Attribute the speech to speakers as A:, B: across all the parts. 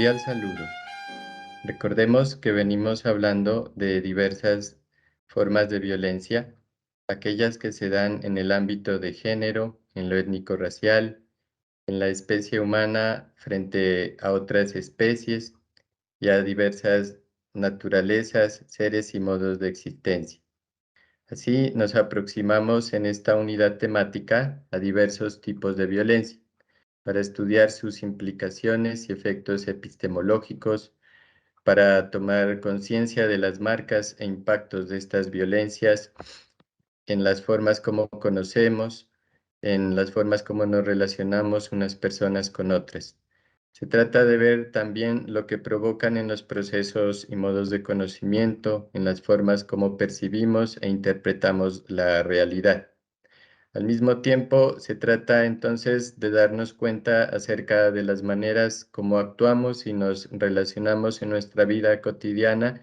A: cordial saludo. Recordemos que venimos hablando de diversas formas de violencia, aquellas que se dan en el ámbito de género, en lo étnico-racial, en la especie humana frente a otras especies y a diversas naturalezas, seres y modos de existencia. Así nos aproximamos en esta unidad temática a diversos tipos de violencia para estudiar sus implicaciones y efectos epistemológicos, para tomar conciencia de las marcas e impactos de estas violencias en las formas como conocemos, en las formas como nos relacionamos unas personas con otras. Se trata de ver también lo que provocan en los procesos y modos de conocimiento, en las formas como percibimos e interpretamos la realidad. Al mismo tiempo, se trata entonces de darnos cuenta acerca de las maneras como actuamos y nos relacionamos en nuestra vida cotidiana,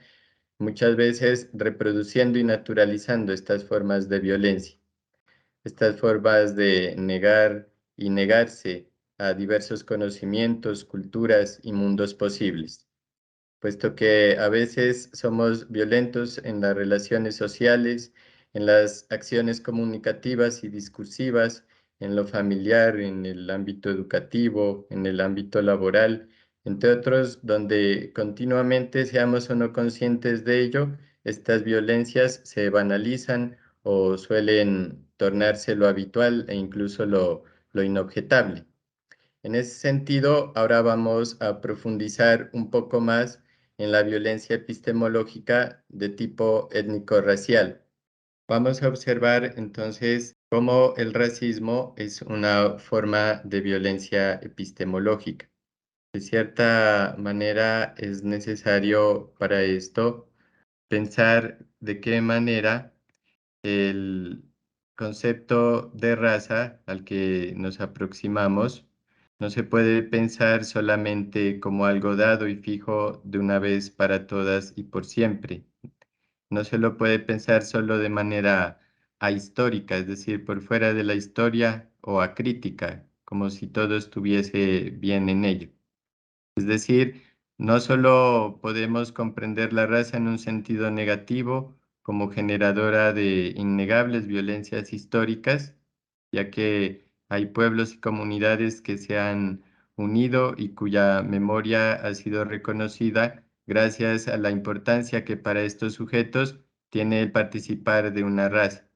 A: muchas veces reproduciendo y naturalizando estas formas de violencia, estas formas de negar y negarse a diversos conocimientos, culturas y mundos posibles, puesto que a veces somos violentos en las relaciones sociales, en las acciones comunicativas y discursivas, en lo familiar, en el ámbito educativo, en el ámbito laboral, entre otros, donde continuamente seamos o no conscientes de ello, estas violencias se banalizan o suelen tornarse lo habitual e incluso lo inobjetable. En ese sentido, ahora vamos a profundizar un poco más en la violencia epistemológica de tipo étnico-racial. Vamos a observar entonces cómo el racismo es una forma de violencia epistemológica. De cierta manera es necesario para esto pensar de qué manera el concepto de raza al que nos aproximamos no se puede pensar solamente como algo dado y fijo de una vez para todas y por siempre. No se lo puede pensar solo de manera ahistórica, es decir, por fuera de la historia o acrítica, como si todo estuviese bien en ello. Es decir, no solo podemos comprender la raza en un sentido negativo como generadora de innegables violencias históricas, ya que hay pueblos y comunidades que se han unido y cuya memoria ha sido reconocida gracias a la importancia que para estos sujetos tiene el participar de una raza.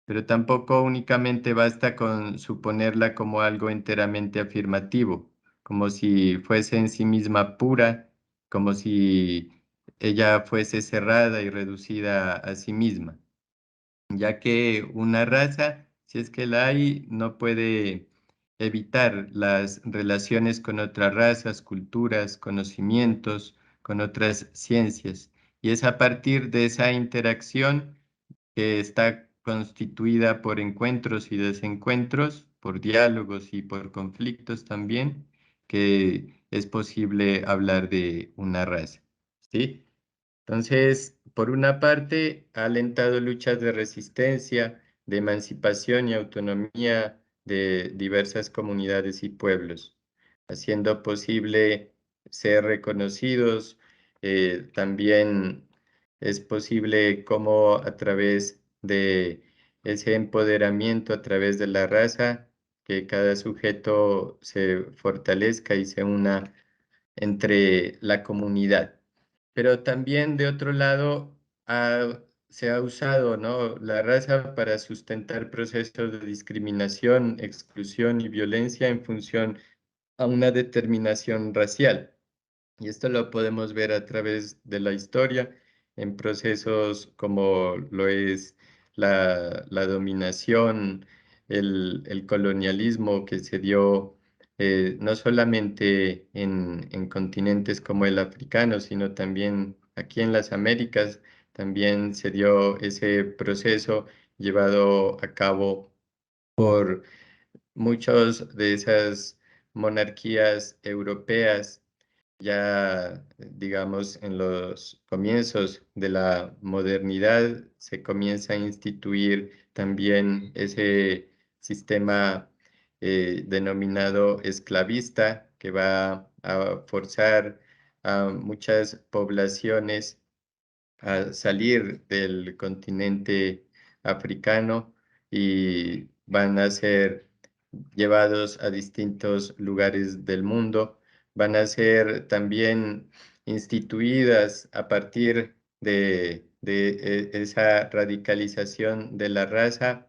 A: Pero tampoco únicamente basta con suponerla como algo enteramente afirmativo, como si fuese en sí misma pura, como si ella fuese cerrada y reducida a sí misma, ya que una raza, si es que la hay, no puede evitar las relaciones con otras razas, culturas, conocimientos, con otras ciencias. Y es a partir de esa interacción que está constituida por encuentros y desencuentros, por diálogos y por conflictos también, que es posible hablar de una raza, ¿sí? Entonces, por una parte, ha alentado luchas de resistencia, de emancipación y autonomía de diversas comunidades y pueblos, haciendo posible ser reconocidos. También es posible cómo a través de ese empoderamiento, a través de la raza, que cada sujeto se fortalezca y se una entre la comunidad. Pero también de otro lado se ha usado, ¿no?, la raza para sustentar procesos de discriminación, exclusión y violencia en función a una determinación racial. Y esto lo podemos ver a través de la historia en procesos como lo es la dominación, el colonialismo que se dio no solamente en continentes como el africano, sino también aquí en las Américas, también se dio ese proceso llevado a cabo por muchas de esas monarquías europeas ya, digamos, en los comienzos de la modernidad se comienza a instituir también ese sistema denominado esclavista que va a forzar a muchas poblaciones a salir del continente africano y van a ser llevados a distintos lugares del mundo. Van a ser también instituidas a partir de esa radicalización de la raza,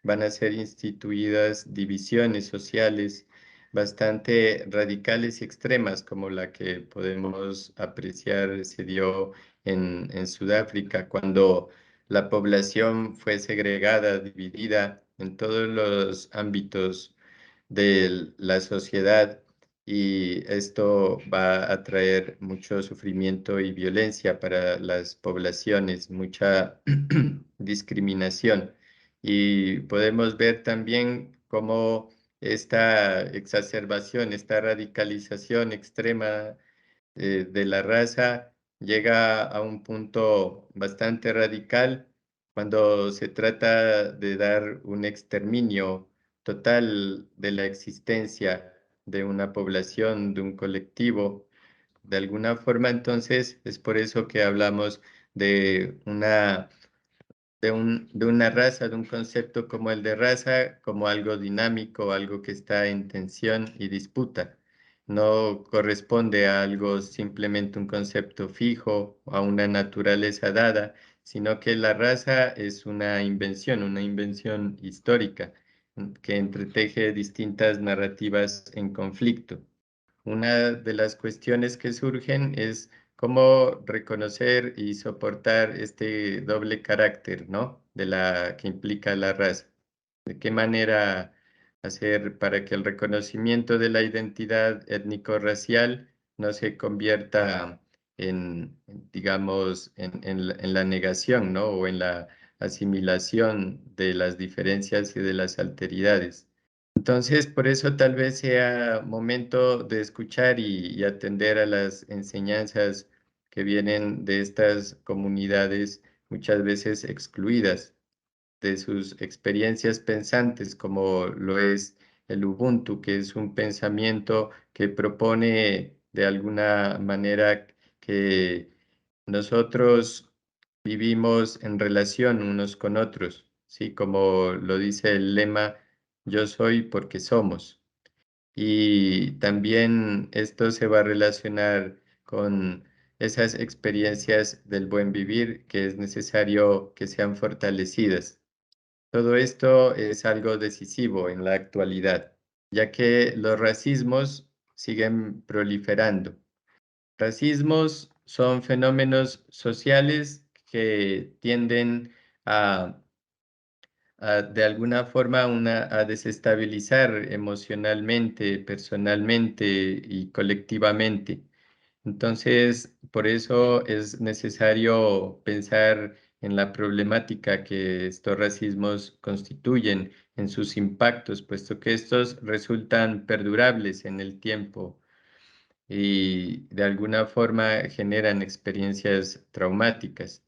A: van a ser instituidas divisiones sociales bastante radicales y extremas, como la que podemos apreciar se dio en Sudáfrica, cuando la población fue segregada, dividida en todos los ámbitos de la sociedad, y esto va a traer mucho sufrimiento y violencia para las poblaciones, mucha discriminación. Y podemos ver también cómo esta exacerbación, esta radicalización extrema de la raza llega a un punto bastante radical cuando se trata de dar un exterminio total de la existencia de una población, de un colectivo. De alguna forma, entonces, es por eso que hablamos de de una raza, de un concepto como el de raza, como algo dinámico, algo que está en tensión y disputa. No corresponde a algo simplemente un concepto fijo, a una naturaleza dada, sino que la raza es una invención histórica, que entreteje distintas narrativas en conflicto. Una de las cuestiones que surgen es cómo reconocer y soportar este doble carácter, ¿no? De la que implica la raza. ¿De qué manera hacer para que el reconocimiento de la identidad étnico-racial no se convierta digamos, en la negación, ¿no? O en la asimilación de las diferencias y de las alteridades? Entonces, por eso tal vez sea momento de escuchar y atender a las enseñanzas que vienen de estas comunidades muchas veces excluidas de sus experiencias pensantes, como lo es el Ubuntu, que es un pensamiento que propone de alguna manera que nosotros vivimos en relación unos con otros, ¿sí? Como lo dice el lema, yo soy porque somos. Y también esto se va a relacionar con esas experiencias del buen vivir que es necesario que sean fortalecidas. Todo esto es algo decisivo en la actualidad, ya que los racismos siguen proliferando. Racismos son fenómenos sociales que tienden a, de alguna forma a desestabilizar emocionalmente, personalmente y colectivamente. Entonces, por eso es necesario pensar en la problemática que estos racismos constituyen, en sus impactos, puesto que estos resultan perdurables en el tiempo y de alguna forma generan experiencias traumáticas.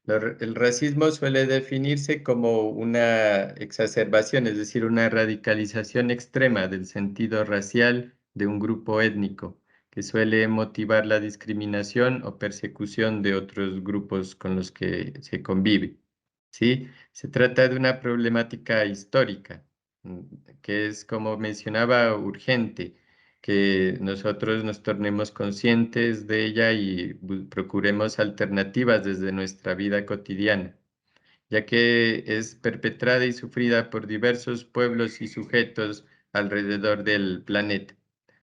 A: El racismo suele definirse como una exacerbación, es decir, una radicalización extrema del sentido racial de un grupo étnico, que suele motivar la discriminación o persecución de otros grupos con los que se convive. ¿Sí? Se trata de una problemática histórica, mm, que es, como mencionaba, urgente, que nosotros nos tornemos conscientes de ella y procuremos alternativas desde nuestra vida cotidiana, ya que es perpetrada y sufrida por diversos pueblos y sujetos alrededor del planeta,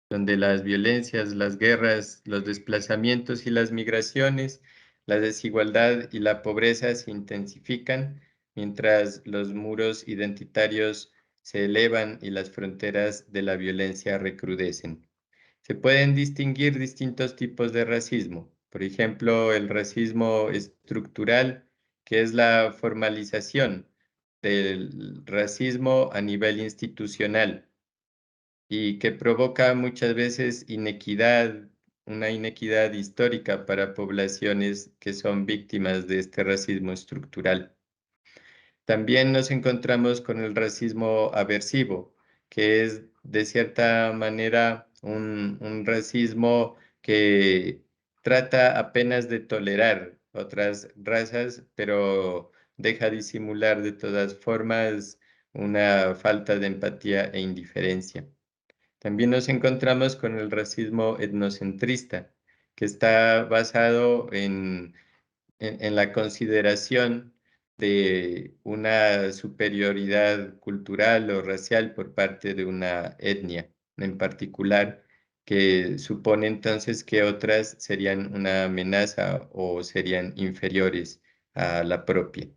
A: donde las violencias, las guerras, los desplazamientos y las migraciones, la desigualdad y la pobreza se intensifican, mientras los muros identitarios se elevan y las fronteras de la violencia recrudecen. Se pueden distinguir distintos tipos de racismo. Por ejemplo, el racismo estructural, que es la formalización del racismo a nivel institucional y que provoca muchas veces inequidad, una inequidad histórica para poblaciones que son víctimas de este racismo estructural. También nos encontramos con el racismo aversivo, que es de cierta manera un racismo que trata apenas de tolerar otras razas, pero deja disimular de todas formas una falta de empatía e indiferencia. También nos encontramos con el racismo etnocentrista, que está basado en la consideración de una superioridad cultural o racial por parte de una etnia en particular, que supone entonces que otras serían una amenaza o serían inferiores a la propia.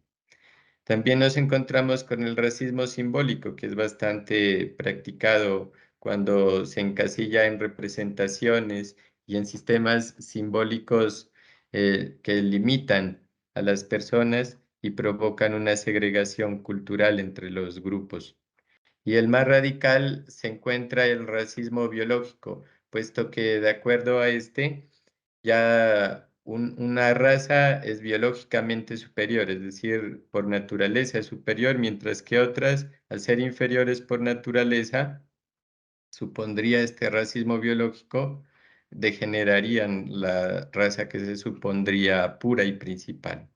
A: También nos encontramos con el racismo simbólico, que es bastante practicado cuando se encasilla en representaciones y en sistemas simbólicos que limitan a las personas y provocan una segregación cultural entre los grupos. Y el más radical se encuentra el racismo biológico, puesto que de acuerdo a este, ya una raza es biológicamente superior, es decir, por naturaleza es superior, mientras que otras, al ser inferiores por naturaleza, supondría este racismo biológico, degenerarían la raza que se supondría pura y principal.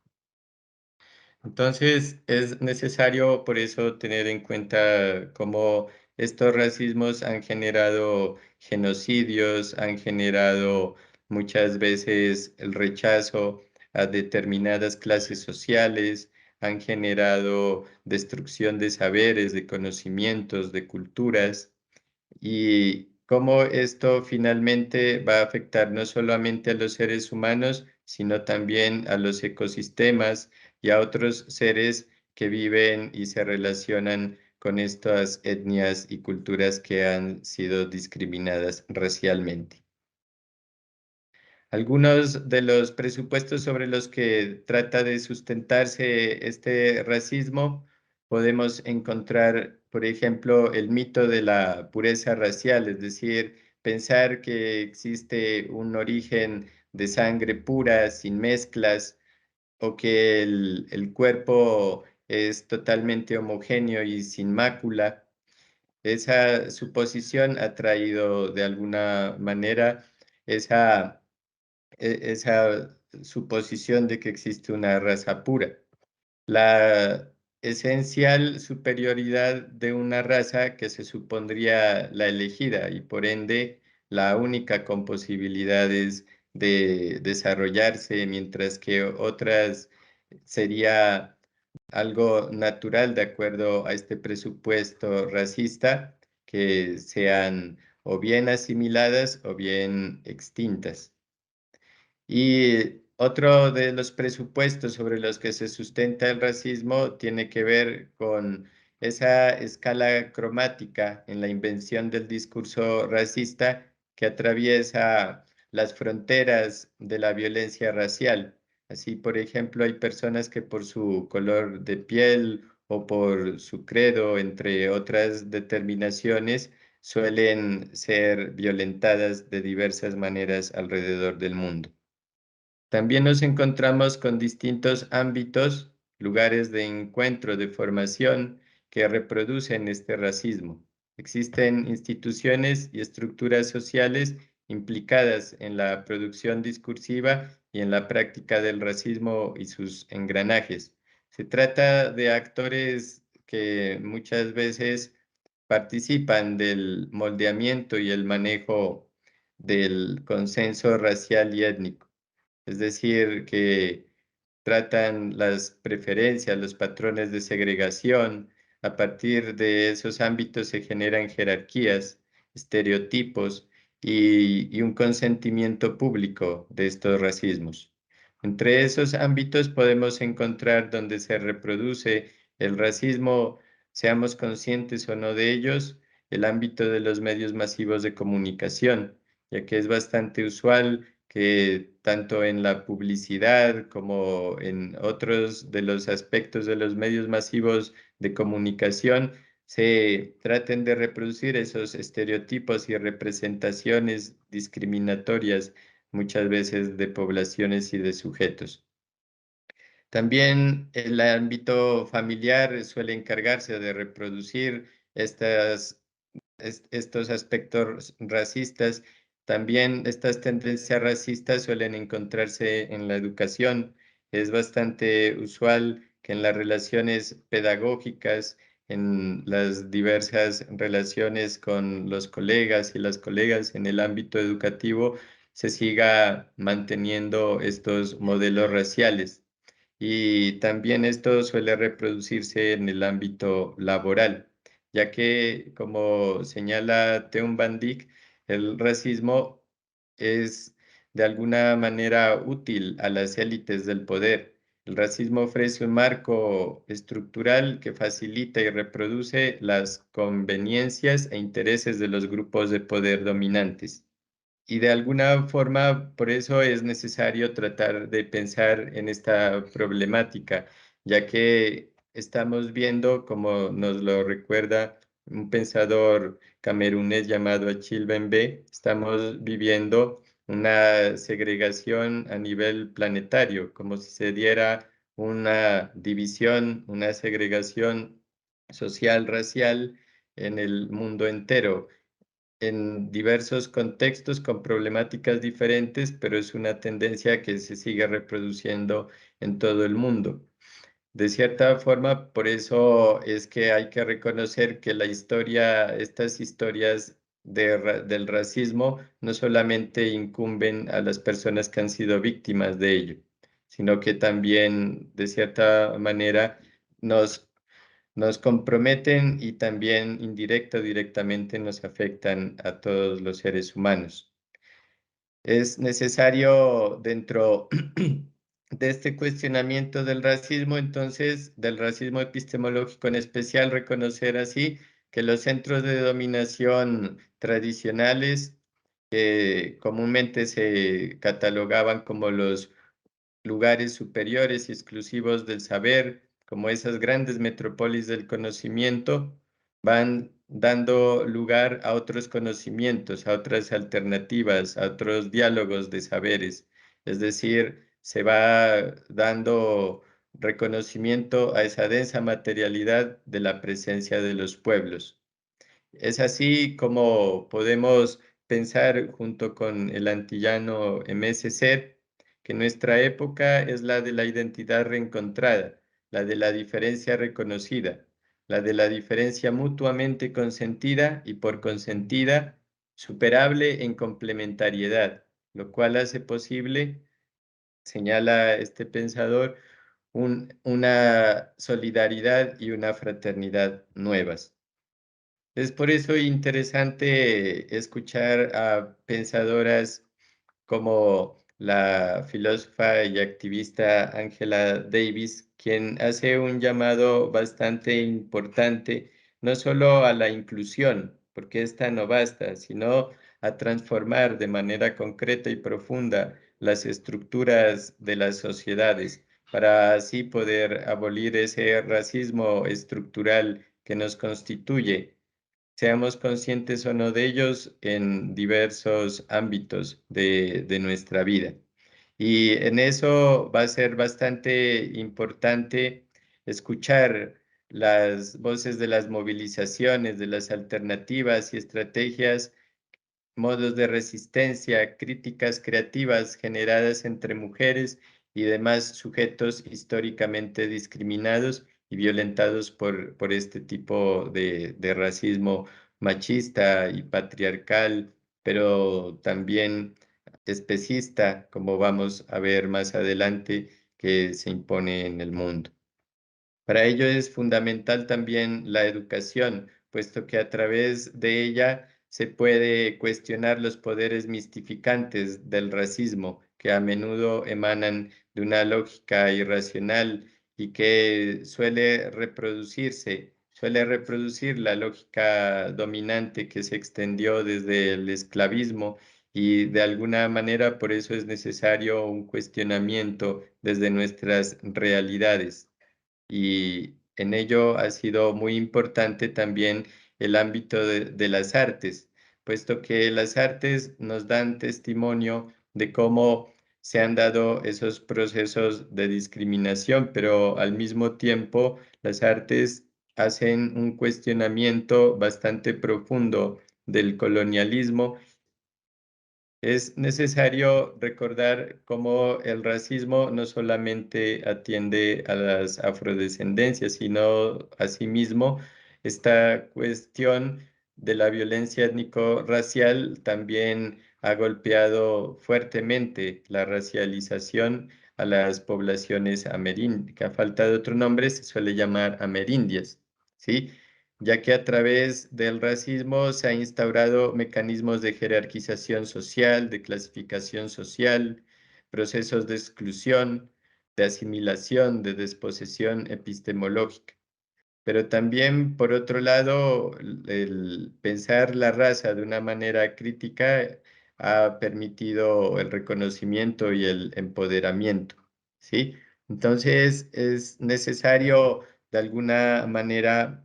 A: Entonces, es necesario por eso tener en cuenta cómo estos racismos han generado genocidios, han generado muchas veces el rechazo a determinadas clases sociales, han generado destrucción de saberes, de conocimientos, de culturas y cómo esto finalmente va a afectar no solamente a los seres humanos, sino también a los ecosistemas y a otros seres que viven y se relacionan con estas etnias y culturas que han sido discriminadas racialmente. Algunos de los presupuestos sobre los que trata de sustentarse este racismo, podemos encontrar, por ejemplo, el mito de la pureza racial, es decir, pensar que existe un origen de sangre pura, sin mezclas, o que el cuerpo es totalmente homogéneo y sin mácula. Esa suposición ha traído de alguna manera esa esa suposición de que existe una raza pura. La esencial superioridad de una raza que se supondría la elegida y por ende la única con posibilidades de desarrollarse, mientras que otras sería algo natural de acuerdo a este presupuesto racista, que sean o bien asimiladas o bien extintas. Y otro de los presupuestos sobre los que se sustenta el racismo tiene que ver con esa escala cromática en la invención del discurso racista que atraviesa las fronteras de la violencia racial. Así, por ejemplo, hay personas que por su color de piel o por su credo, entre otras determinaciones, suelen ser violentadas de diversas maneras alrededor del mundo. También nos encontramos con distintos ámbitos, lugares de encuentro, de formación que reproducen este racismo. Existen instituciones y estructuras sociales implicadas en la producción discursiva y en la práctica del racismo y sus engranajes. Se trata de actores que muchas veces participan del moldeamiento y el manejo del consenso racial y étnico. Es decir, que tratan las preferencias, los patrones de segregación. A partir de esos ámbitos se generan jerarquías, estereotipos y un consentimiento público de estos racismos. Entre esos ámbitos podemos encontrar donde se reproduce el racismo, seamos conscientes o no de ellos, el ámbito de los medios masivos de comunicación, ya que es bastante usual que tanto en la publicidad como en otros de los aspectos de los medios masivos de comunicación se traten de reproducir esos estereotipos y representaciones discriminatorias muchas veces de poblaciones y de sujetos. También el ámbito familiar suele encargarse de reproducir estos aspectos racistas. También estas tendencias racistas suelen encontrarse en la educación. Es bastante usual que en las relaciones pedagógicas, en las diversas relaciones con los colegas y las colegas en el ámbito educativo, se siga manteniendo estos modelos raciales. Y también esto suele reproducirse en el ámbito laboral, ya que, como señala Teun Van Dijk, el racismo es de alguna manera útil a las élites del poder. El racismo ofrece un marco estructural que facilita y reproduce las conveniencias e intereses de los grupos de poder dominantes. Y de alguna forma, por eso es necesario tratar de pensar en esta problemática, ya que estamos viendo, como nos lo recuerda un pensador camerunés llamado Achille Mbembe, estamos viviendo una segregación a nivel planetario, como si se diera una división, una segregación social, racial en el mundo entero en diversos contextos con problemáticas diferentes, pero es una tendencia que se sigue reproduciendo en todo el mundo. De cierta forma, por eso es que hay que reconocer que la historia, estas historias del racismo no solamente incumben a las personas que han sido víctimas de ello, sino que también, de cierta manera, nos nos comprometen y también indirecta o directamente nos afectan a todos los seres humanos. Es necesario dentro de este cuestionamiento del racismo, entonces, del racismo epistemológico en especial, reconocer así que los centros de dominación tradicionales, que comúnmente se catalogaban como los lugares superiores y exclusivos del saber, como esas grandes metrópolis del conocimiento, van dando lugar a otros conocimientos, a otras alternativas, a otros diálogos de saberes. Es decir, se va dando reconocimiento a esa densa materialidad de la presencia de los pueblos. Es así como podemos pensar junto con el antillano MSC que nuestra época es la de la identidad reencontrada, la de la diferencia reconocida, la de la diferencia mutuamente consentida y por consentida superable en complementariedad, lo cual hace posible, señala este pensador, una solidaridad y una fraternidad nuevas. Es por eso interesante escuchar a pensadoras como la filósofa y activista Angela Davis, quien hace un llamado bastante importante, no solo a la inclusión, porque esta no basta, sino a transformar de manera concreta y profunda las estructuras de las sociedades, para así poder abolir ese racismo estructural que nos constituye, seamos conscientes o no de ellos en diversos ámbitos de nuestra vida. Y en eso va a ser bastante importante escuchar las voces de las movilizaciones, de las alternativas y estrategias, modos de resistencia, críticas creativas generadas entre mujeres y demás sujetos históricamente discriminados y violentados por este tipo de racismo machista y patriarcal, pero también especista, como vamos a ver más adelante, que se impone en el mundo. Para ello es fundamental también la educación, puesto que a través de ella se puede cuestionar los poderes mistificantes del racismo, que a menudo emanan de una lógica irracional y que suele reproducir la lógica dominante que se extendió desde el esclavismo y de alguna manera por eso es necesario un cuestionamiento desde nuestras realidades y en ello ha sido muy importante también el ámbito de las artes, puesto que las artes nos dan testimonio de cómo se han dado esos procesos de discriminación, pero al mismo tiempo las artes hacen un cuestionamiento bastante profundo del colonialismo. Es necesario recordar cómo el racismo no solamente atiende a las afrodescendencias, sino asimismo esta cuestión de la violencia étnico-racial también ha golpeado fuertemente la racialización a las poblaciones amerindias, que a falta de otro nombre se suele llamar amerindias, ¿sí? Ya que a través del racismo se han instaurado mecanismos de jerarquización social, de clasificación social, procesos de exclusión, de asimilación, de desposesión epistemológica. Pero también, por otro lado, el pensar la raza de una manera crítica ha permitido el reconocimiento y el empoderamiento, ¿sí? Entonces, es necesario, de alguna manera,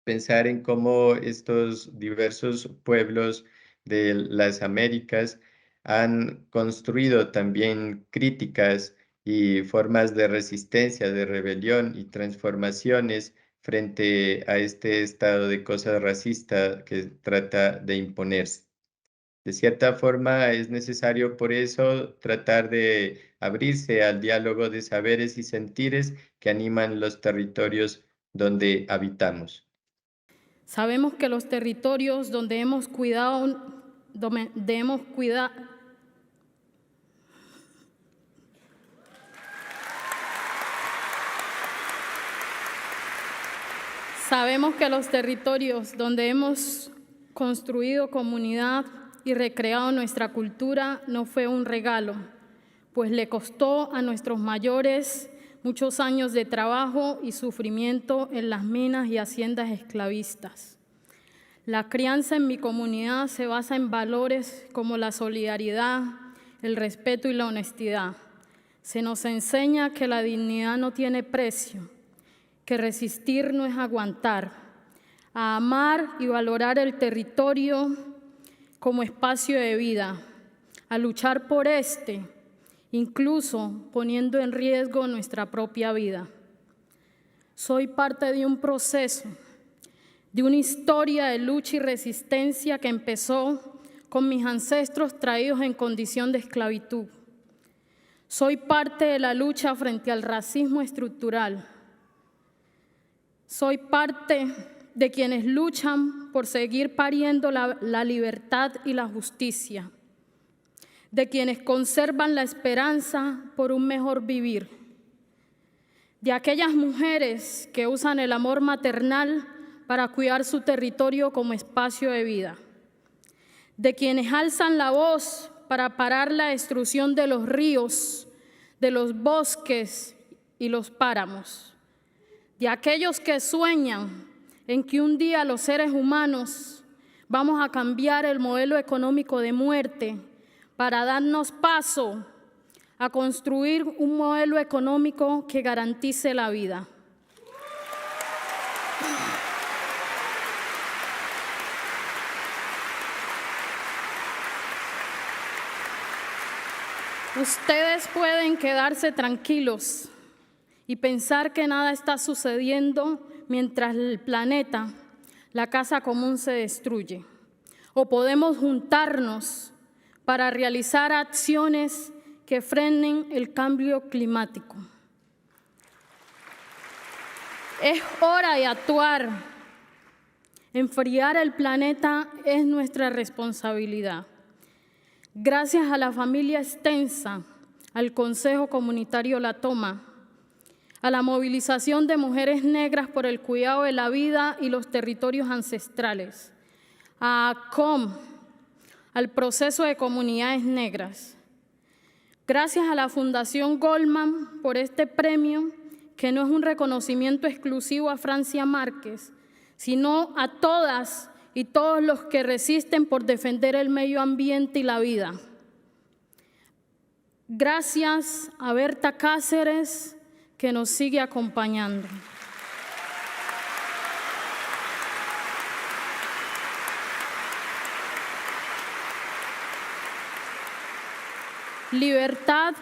A: pensar en cómo estos diversos pueblos de las Américas han construido también críticas y formas de resistencia, de rebelión y transformaciones frente a este estado de cosas racista que trata de imponerse. De cierta forma, es necesario por eso tratar de abrirse al diálogo de saberes y sentires que animan los territorios donde habitamos.
B: Sabemos que los territorios donde hemos cuidado, sabemos que los territorios donde hemos construido comunidad y recreado nuestra cultura no fue un regalo, pues le costó a nuestros mayores muchos años de trabajo y sufrimiento en las minas y haciendas esclavistas. La crianza en mi comunidad se basa en valores como la solidaridad, el respeto y la honestidad. Se nos enseña que la dignidad no tiene precio, que resistir no es aguantar, a amar y valorar el territorio como espacio de vida, a luchar por este, incluso poniendo en riesgo nuestra propia vida. Soy parte de un proceso, de una historia de lucha y resistencia que empezó con mis ancestros traídos en condición de esclavitud. Soy parte de la lucha frente al racismo estructural. Soy parte de quienes luchan por seguir pariendo la libertad y la justicia, de quienes conservan la esperanza por un mejor vivir, de aquellas mujeres que usan el amor maternal para cuidar su territorio como espacio de vida, de quienes alzan la voz para parar la destrucción de los ríos, de los bosques y los páramos, de aquellos que sueñan en que un día los seres humanos vamos a cambiar el modelo económico de muerte para darnos paso a construir un modelo económico que garantice la vida. Ustedes pueden quedarse tranquilos y pensar que nada está sucediendo mientras el planeta, la casa común, se destruye. O podemos juntarnos para realizar acciones que frenen el cambio climático. Es hora de actuar. Enfriar el planeta es nuestra responsabilidad. Gracias a la familia extensa, al Consejo Comunitario La Toma, a la movilización de mujeres negras por el cuidado de la vida y los territorios ancestrales, a ACOM, al proceso de comunidades negras. Gracias a la Fundación Goldman por este premio, que no es un reconocimiento exclusivo a Francia Márquez, sino a todas y todos los que resisten por defender el medio ambiente y la vida. Gracias a Berta Cáceres, que nos sigue acompañando. Libertad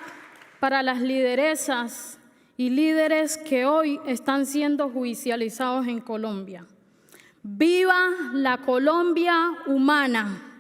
B: para las lideresas y líderes que hoy están siendo judicializados en Colombia. ¡Viva la Colombia humana!